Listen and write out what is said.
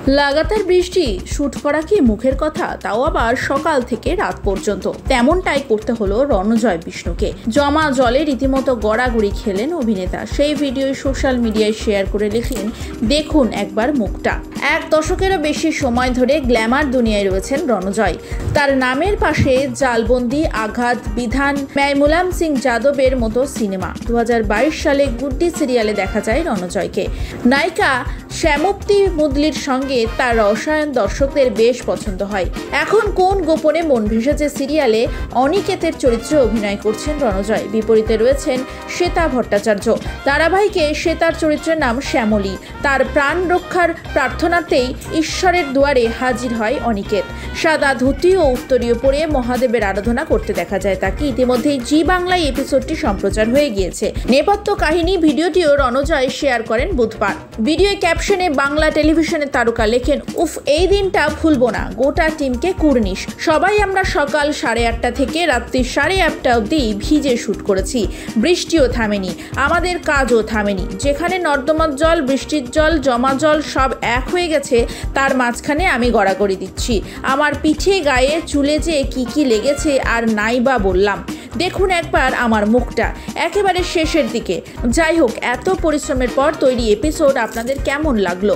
লাগাতার বৃষ্টি, শুট করা কি মুখের কথা, তাও আবার সকাল থেকে রাত পর্যন্ত। তেমনটাই করতে হলো রণজয় বিষ্ণুকে। জমা জলে রীতিমতো গড়াগড়ি খেলেন অভিনেতা। সেই ভিডিও সোশ্যাল মিডিয়ায় শেয়ার করে লিখলেন, দেখুন একবার মুখটা। 1 দশকেরও বেশি সময় ধরে গ্ল্যামার দুনিয়ায় রয়েছেন রণজয়। তার নামের পাশে জালবন্দি, আঘাত, বিধান, মুলায়ম সিং যাদবের মতো সিনেমা। 2022 সালে গুড্ডি সিরিয়ালে দেখা যায় রণজয়কে। নায়িকা শ্যামপ্তি মুদলির সঙ্গে তার রসায়ন দর্শকদের বেশ পছন্দ হয়। এখন কোন গোপনে মন ভেসেছে সিরিয়ালে অনিকেতের চরিত্রে অভিনয় করছেন রণজয়। বিপরীতে রয়েছেন শ্বেতা ভট্টাচার্য। ধারাবাহিকে শ্বেতার চরিত্রের নাম শ্যামলী। তার প্রাণ রক্ষার প্রার্থনাতেই ঈশ্বরের দুয়ারে হাজির হয় অনিকেত। সাদা ধুতি ও উত্তরীয় পরে মহাদেবের আরাধনা করতে দেখা যায় তাকে। ইতিমধ্যেই জি বাংলায় এপিসোডটি সম্প্রচার হয়ে গিয়েছে। নেপথ্য কাহিনী ভিডিওটিও রণজয় শেয়ার করেন বুধবার। ভিডিও ক্যাপশনে বাংলা টেলিভিশনের তারকা লেখেন, উফ, এই দিনটা ভুলবো না, গোটা টিমকে কুর্নিশ। সবাই আমরা সকাল 8:30 থেকে রাত্রি 8:30 অবধি ভিজে শুট করেছি। বৃষ্টিও থামেনি, আমাদের কাজও থামেনি। যেখানে নর্দমার জল, বৃষ্টির জল, জমা জল সব এক হয়ে গেছে, তার মাঝখানে আমি গড়াগড়ি দিচ্ছি। আমার পিঠে, গায়ে, চুলে যে কি লেগেছে আর নাই বা বললাম। দেখুন একবার আমার মুখটা, একেবারে শেষের দিকে। যাই হোক, এত পরিশ্রমের পর তৈরি এপিসোড আপনাদের কেমন লাগলো?